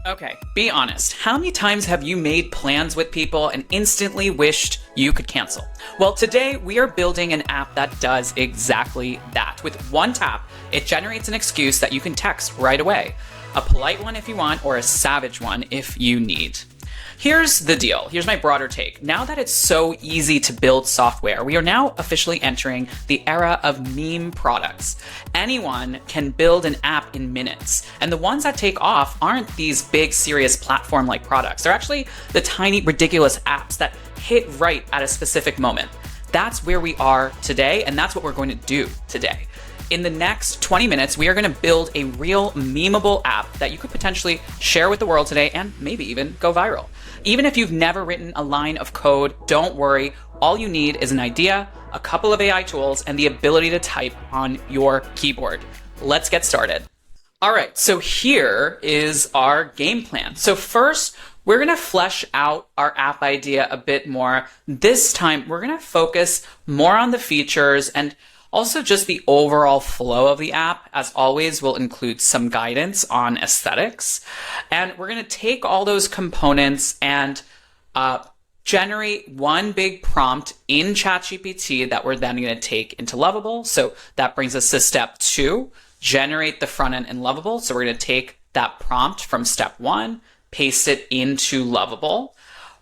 Okay, be honest. How many times have you made plans with people and instantly wished you could cancel? Well, today we are building an app that does exactly that. With one tap, it generates an excuse that you can text right away. A polite one if you want, or a savage one if you need. Here's the deal. Here's my broader take. Now that it's so easy to build software, we are now officially entering the era of meme products. Anyone can build an app in minutes. And the ones that take off aren't these big, serious platform-like products. They're actually the tiny, ridiculous apps that hit right at a specific moment. That's where we are today, and that's what we're going to do today. In the next 20 minutes, we are going to build a real memeable app that you could potentially share with the world today and maybe even go viral. Even if you've never written a line of code, don't worry. All you need is an idea, a couple of AI tools, and the ability to type on your keyboard. Let's get started. All right, so here is our game plan. So first, we're going to flesh out our app idea a bit more. This time, we're going to focus more on the features and also just the overall flow of the app. As always, we'll include some guidance on aesthetics. And we're going to take all those components and generate one big prompt in ChatGPT that we're then going to take into Lovable. So that brings us to step 2, generate the front end in Lovable. So we're going to take that prompt from step 1, paste it into Lovable.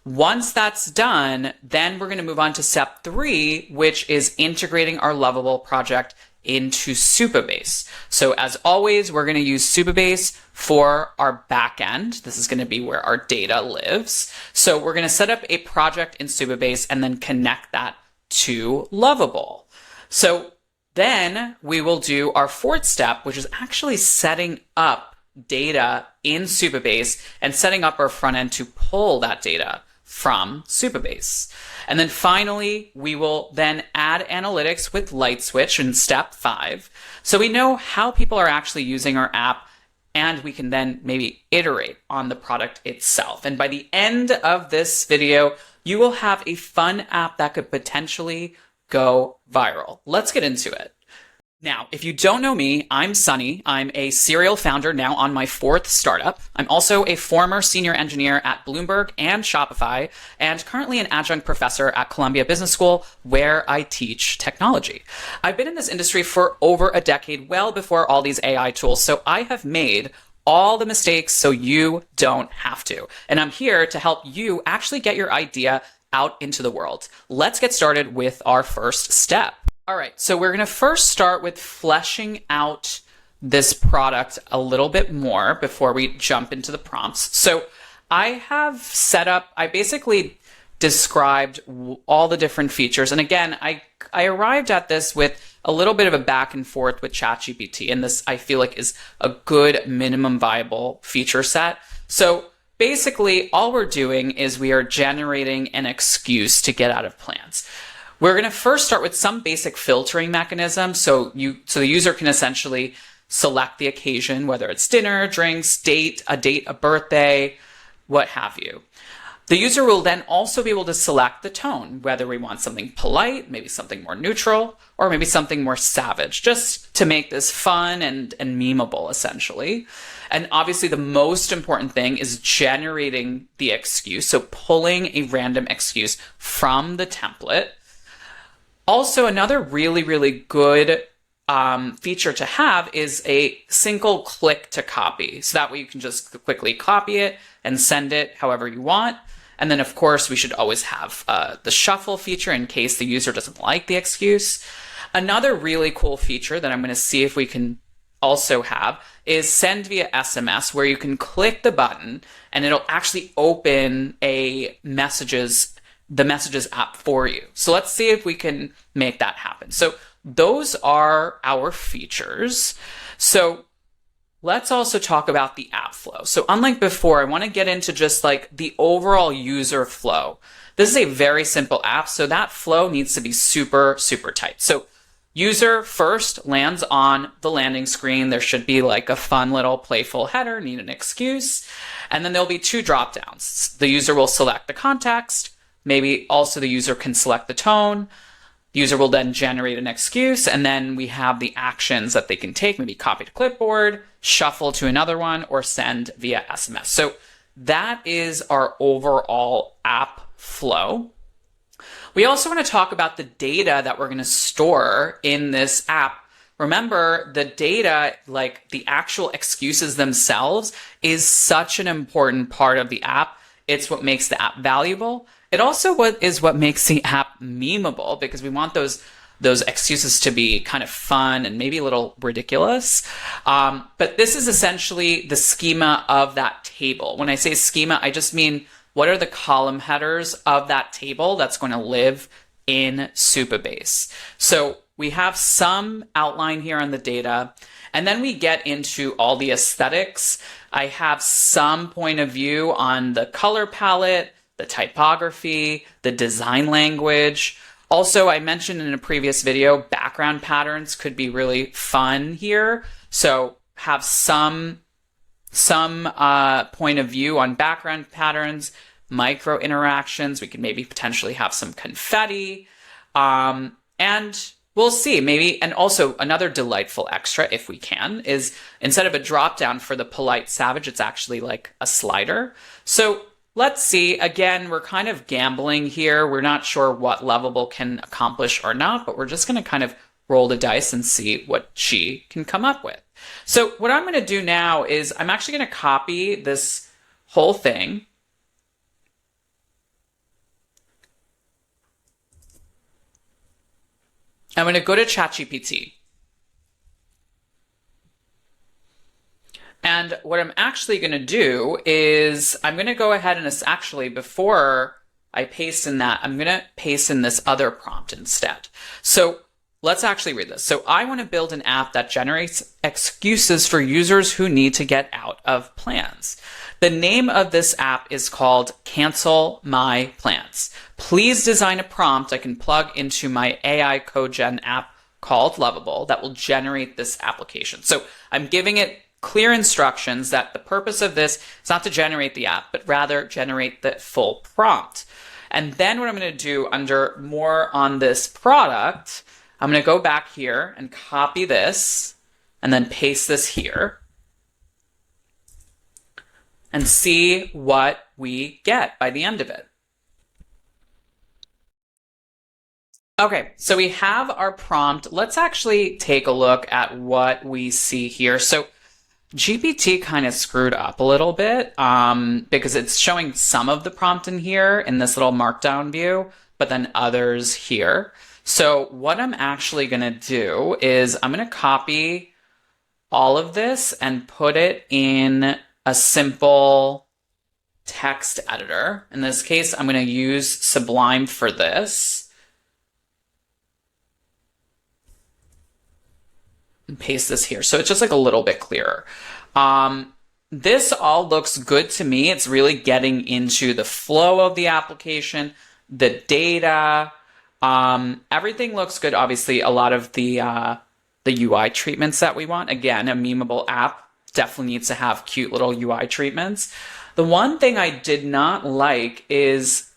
Once that's done, then we're going to move on to step 3, which is integrating our Lovable project into Supabase. So as always, we're going to use Supabase for our backend. This is going to be where our data lives. So we're going to set up a project in Supabase and then connect that to Lovable. So then we will do our 4th step, which is actually setting up data in Supabase and setting up our front end to pull that data from Supabase. And then finally, we will then add analytics with Lightswitch in step 5. So we know how people are actually using our app, and we can then maybe iterate on the product itself. And by the end of this video, you will have a fun app that could potentially go viral. Let's get into it. Now, if you don't know me, I'm Sunny. I'm a serial founder now on my 4th startup. I'm also a former senior engineer at Bloomberg and Shopify, and currently an adjunct professor at Columbia Business School, where I teach technology. I've been in this industry for over a decade, well before all these AI tools, so I have made all the mistakes so you don't have to. And I'm here to help you actually get your idea out into the world. Let's get started with our first step. All right, so we're going to first start with fleshing out this product a little bit more before we jump into the prompts. So I basically described all the different features. And again, I arrived at this with a little bit of a back and forth with ChatGPT. And this, I feel like, is a good minimum viable feature set. So basically, all we're doing is we are generating an excuse to get out of plans. We're going to first start with some basic filtering mechanism. So the user can essentially select the occasion, whether it's dinner, drinks, a birthday, what have you. The user will then also be able to select the tone, whether we want something polite, maybe something more neutral, or maybe something more savage, just to make this fun and memeable, essentially. And obviously the most important thing is generating the excuse, so pulling a random excuse from the template. Also, another really, really good feature to have is a single click to copy. So that way you can just quickly copy it and send it however you want. And then, of course, we should always have the shuffle feature in case the user doesn't like the excuse. Another really cool feature that I'm going to see if we can also have is send via SMS, where you can click the button and it'll actually open the Messages app for you. So let's see if we can make that happen. So those are our features. So let's also talk about the app flow. So unlike before, I want to get into just like the overall user flow. This is a very simple app, so that flow needs to be super, super tight. So user first lands on the landing screen. There should be like a fun little playful header, need an excuse. And then there'll be 2 drop downs. The user will select the context. Maybe also the user can select the tone. The user will then generate an excuse, and then we have the actions that they can take, maybe copy to clipboard, shuffle to another one, or send via SMS. So that is our overall app flow. We also want to talk about the data that we're going to store in this app. Remember, the data, like the actual excuses themselves, is such an important part of the app. It's what makes the app valuable. It also is what makes the app memeable, because we want those excuses to be kind of fun and maybe a little ridiculous. But this is essentially the schema of that table. When I say schema, I just mean what are the column headers of that table that's going to live in Supabase. So we have some outline here on the data, and then we get into all the aesthetics. I have some point of view on the color palette, the typography, the design language. Also, I mentioned in a previous video, background patterns could be really fun here. So have some point of view on background patterns, micro interactions. We could maybe potentially have some confetti, and we'll see, maybe. And also another delightful extra, if we can, is instead of a drop down for the polite savage, it's actually like a slider. So let's see. Again, we're kind of gambling here. We're not sure what Lovable can accomplish or not, but we're just going to kind of roll the dice and see what she can come up with. So what I'm going to do now is I'm actually going to copy this whole thing. I'm going to go to ChatGPT. And what I'm actually going to do is I'm going to go ahead and actually, before I paste in that, I'm going to paste in this other prompt instead. So let's actually read this. So I want to build an app that generates excuses for users who need to get out of plans. The name of this app is called Cancel My Plans. Please design a prompt I can plug into my AI code gen app called Lovable that will generate this application. So I'm giving it clear instructions that the purpose of this is not to generate the app, but rather generate the full prompt. And then what I'm going to do under more on this product, I'm going to go back here and copy this and then paste this here and see what we get by the end of it. Okay, so we have our prompt. Let's actually take a look at what we see here. So GPT kind of screwed up a little bit because it's showing some of the prompt in here in this little markdown view, but then others here. So what I'm actually going to do is I'm going to copy all of this and put it in a simple text editor. In this case, I'm going to use Sublime for this. And paste this here. So it's just like a little bit clearer. This all looks good to me. It's really getting into the flow of the application, the data. Everything looks good. Obviously, a lot of the UI treatments that we want. Again, a memeable app definitely needs to have cute little UI treatments. The one thing I did not like is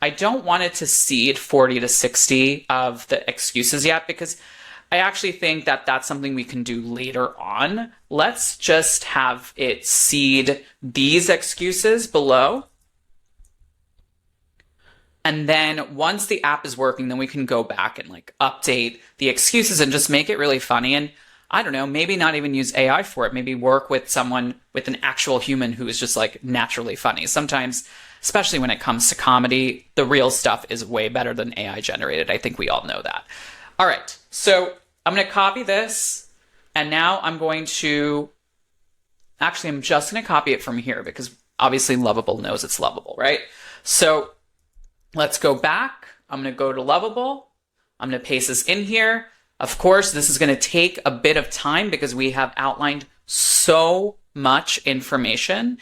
I don't want it to seed 40 to 60 of the excuses yet, because I actually think that that's something we can do later on. Let's just have it seed these excuses below. And then once the app is working, then we can go back and like update the excuses and just make it really funny. And I don't know, maybe not even use AI for it. Maybe work with someone, with an actual human who is just like naturally funny. Sometimes, especially when it comes to comedy, the real stuff is way better than AI generated. I think we all know that. All right, so I'm going to copy this, and now I'm going to, actually, I'm just going to copy it from here because obviously Lovable knows it's Lovable, right? So let's go back. I'm going to go to Lovable. I'm going to paste this in here. Of course, this is going to take a bit of time because we have outlined so much information.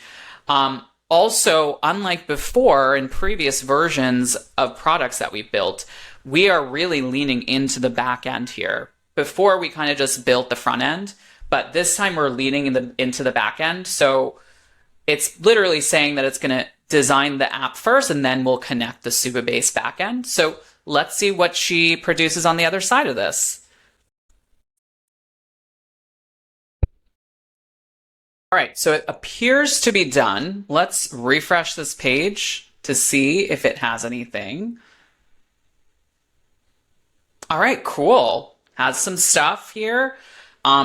Also, unlike before in previous versions of products that we built, we are really leaning into the back end here. Before, we kind of just built the front end, but this time we're leaning into the back end. So it's literally saying that it's going to design the app first, and then we'll connect the Supabase backend. So let's see what she produces on the other side of this. All right, so it appears to be done. Let's refresh this page to see if it has anything. All right, cool. Has some stuff here.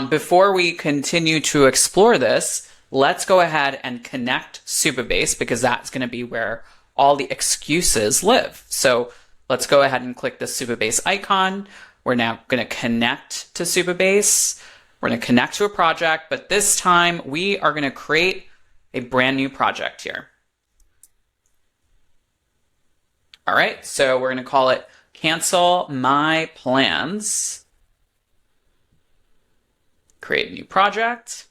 Before we continue to explore this, let's go ahead and connect Supabase because that's going to be where all the excuses live. So let's go ahead and click the Supabase icon. We're now going to connect to Supabase. We're going to connect to a project, but this time we are going to create a brand new project here. All right, so we're going to call it Cancel My Plans. Create a new project.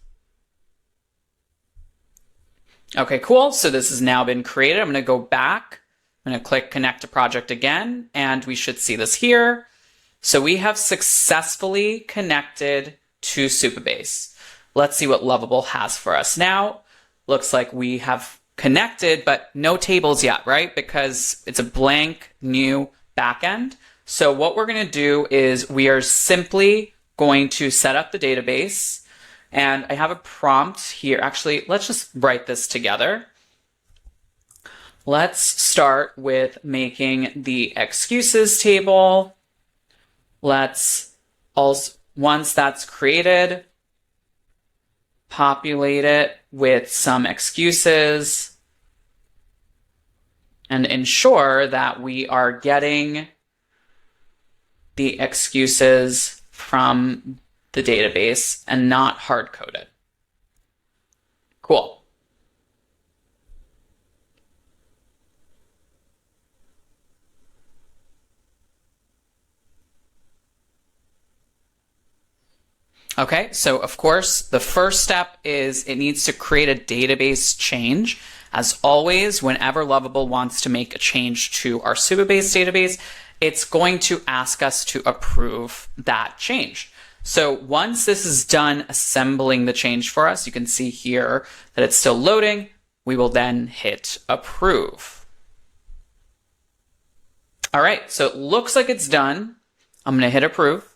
Okay, cool. So this has now been created. I'm going to go back. I'm going to click Connect to Project again, and we should see this here. So we have successfully connected to Supabase. Let's see what Lovable has for us now. Looks like we have connected, but no tables yet, right? Because it's a blank new backend. So what we're going to do is we are simply going to set up the database. And I have a prompt here. Actually, let's just write this together. Let's start with making the excuses table. Let's also, once that's created, populate it with some excuses and ensure that we are getting the excuses from the database and not hard-coded. Cool. Okay, so of course, the first step is it needs to create a database change. As always, whenever Lovable wants to make a change to our Supabase database, it's going to ask us to approve that change. So once this is done assembling the change for us, you can see here that it's still loading. We will then hit approve. All right, so it looks like it's done. I'm going to hit approve.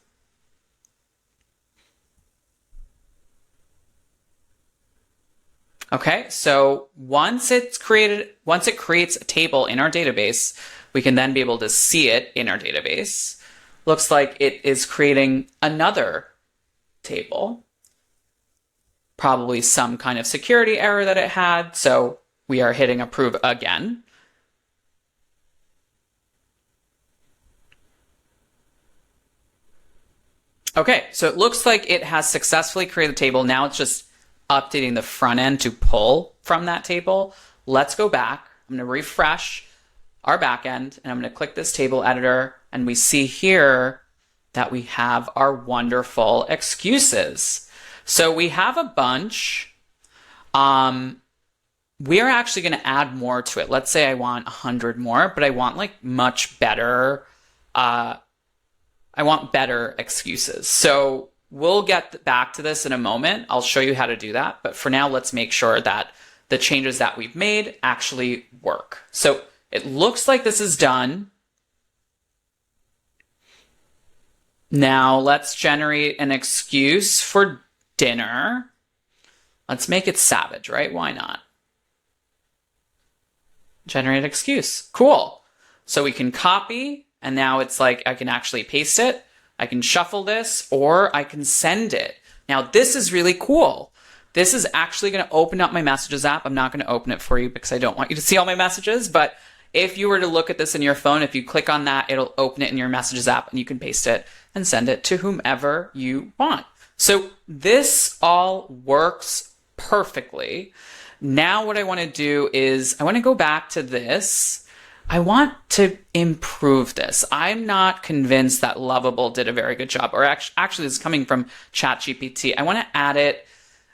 Okay, so once it creates a table in our database, we can then be able to see it in our database. Looks like it is creating another table. Probably some kind of security error that it had, so we are hitting approve again. Okay, so it looks like it has successfully created a table. Now it's just updating the front end to pull from that table. Let's go back. I'm going to refresh our back end, and I'm going to click this table editor, and we see here that we have our wonderful excuses. So we have a bunch. We are actually going to add more to it. Let's say I want 100 more, but I want like much better. I want better excuses. So we'll get back to this in a moment. I'll show you how to do that. But for now, let's make sure that the changes that we've made actually work. So it looks like this is done. Now let's generate an excuse for dinner. Let's make it savage, right? Why not? Generate excuse. Cool. So we can copy, and now it's like I can actually paste it. I can shuffle this, or I can send it. Now, this is really cool. This is actually going to open up my Messages app. I'm not going to open it for you because I don't want you to see all my messages, but if you were to look at this in your phone, if you click on that, it'll open it in your Messages app, and you can paste it and send it to whomever you want. So this all works perfectly. Now what I want to do is I want to go back to this. I want to improve this. I'm not convinced that Lovable did a very good job, or actually this is coming from ChatGPT. I want to add it.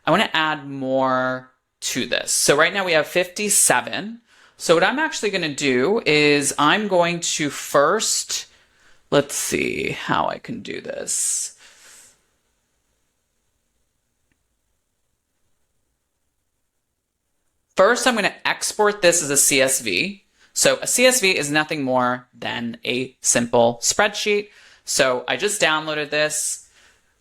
I want to add more to this. So right now we have 57. So what I'm actually going to do is I'm going to first, let's see how I can do this. First, I'm going to export this as a CSV. So a CSV is nothing more than a simple spreadsheet. So I just downloaded this.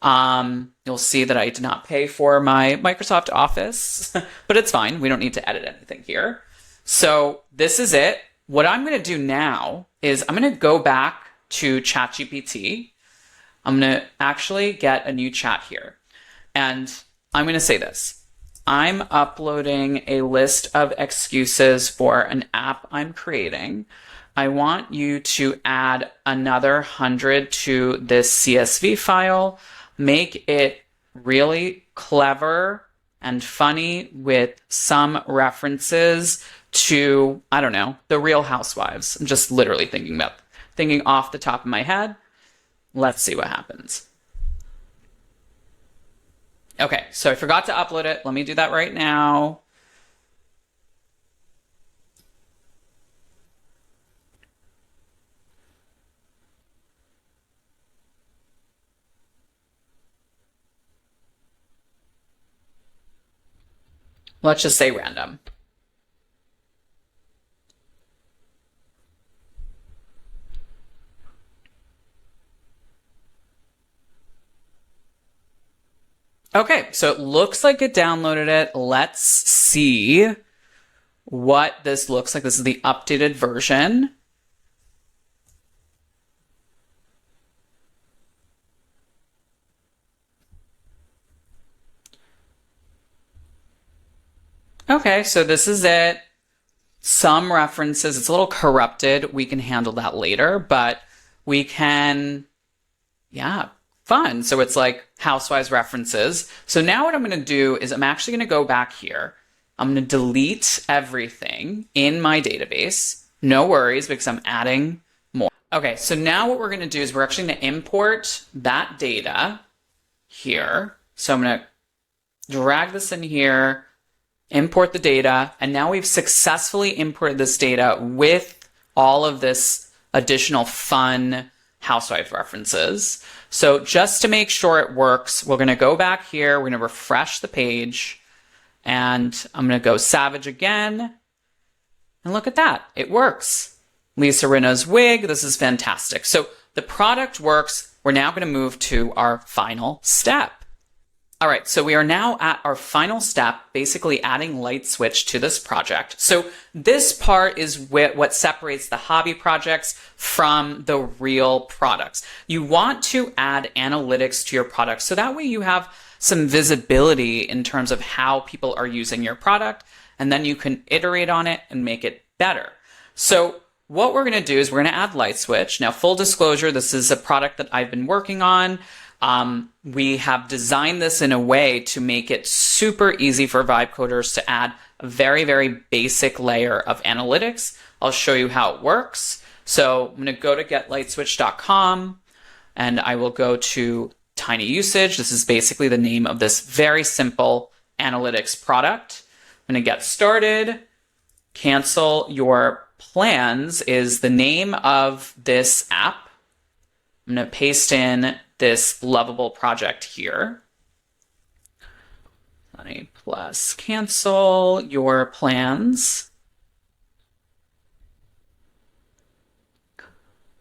You'll see that I did not pay for my Microsoft Office, but it's fine. We don't need to edit anything here. So this is it. What I'm going to do now is I'm going to go back to ChatGPT. I'm going to actually get a new chat here. And I'm going to say this. I'm uploading a list of excuses for an app I'm creating. I want you to add another 100 to this CSV file. Make it really clever and funny with some references to, I don't know, the Real Housewives. I'm just literally thinking off the top of my head. Let's see what happens. Okay, so I forgot to upload it. Let me do that right now. Let's just say random. Okay, so it looks like it downloaded it. Let's see what this looks like. This is the updated version. Okay, so this is it. Some references, it's a little corrupted. We can handle that later, but we can, yeah, fun. So it's like Housewives references. So now what I'm going to do is I'm actually going to go back here. I'm going to delete everything in my database. No worries, because I'm adding more. Okay, so now what we're going to do is we're actually going to import that data here. So I'm going to drag this in here, import the data, and now we've successfully imported this data with all of this additional fun housewife references. So just to make sure it works, we're going to go back here, we're going to refresh the page, and I'm going to go Savage again, and look at that, it works. Lisa Rinna's wig, this is fantastic. So the product works. We're now going to move to our final step. All right, so we are now at our final step, basically adding Lightswitch to this project. So this part is what separates the hobby projects from the real products. You want to add analytics to your product, so that way you have some visibility in terms of how people are using your product, and then you can iterate on it and make it better. So what we're gonna do is we're gonna add Lightswitch. Now, full disclosure, this is a product that I've been working on. We have designed this in a way to make it super easy for vibe coders to add a very, very basic layer of analytics. I'll show you how it works. So I'm going to go to getlightswitch.com and I will go to Tiny Usage. This is basically the name of this very simple analytics product. I'm going to get started. Cancel your plans is the name of this app. I'm going to paste in this Lovable project here. Plus cancel your plans.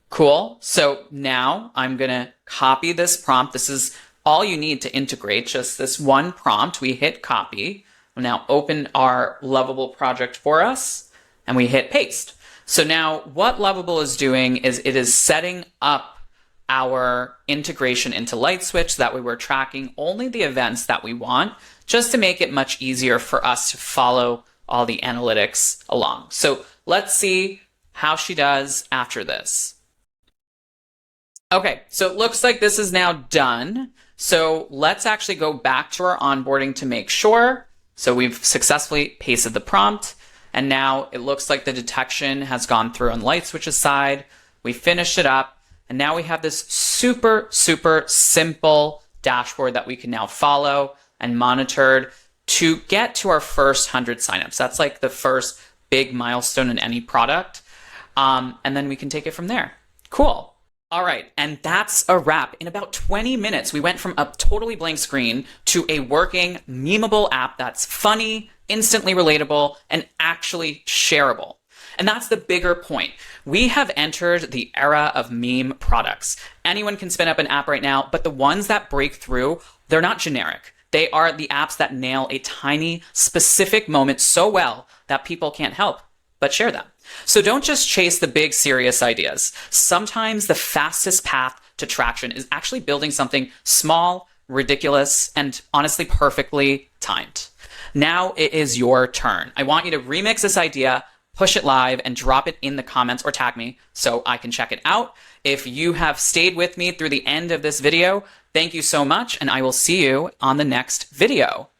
Cool. So now I'm going to copy this prompt. This is all you need to integrate, just this one prompt. We hit copy. We'll now open our Lovable project for us and we hit paste. So now what Lovable is doing is it is setting up our integration into Lightswitch. That way we're tracking only the events that we want, just to make it much easier for us to follow all the analytics along. So let's see how she does after this. Okay, so it looks like this is now done. So let's actually go back to our onboarding to make sure. So we've successfully pasted the prompt, and now it looks like the detection has gone through on Lightswitch's side. We finished it up. And now we have this super, super simple dashboard that we can now follow and monitor to get to our first 100 signups. That's like the first big milestone in any product. And then we can take it from there. Cool. All right, and that's a wrap. In about 20 minutes, we went from a totally blank screen to a working, memeable app that's funny, instantly relatable, and actually shareable. And that's the bigger point. We have entered the era of meme products. Anyone can spin up an app right now, but the ones that break through, they're not generic. They are the apps that nail a tiny, specific moment so well that people can't help but share them. So don't just chase the big, serious ideas. Sometimes the fastest path to traction is actually building something small, ridiculous, and honestly perfectly timed. Now it is your turn. I want you to remix this idea, push it live, and drop it in the comments or tag me so I can check it out. If you have stayed with me through the end of this video, thank you so much, and I will see you on the next video.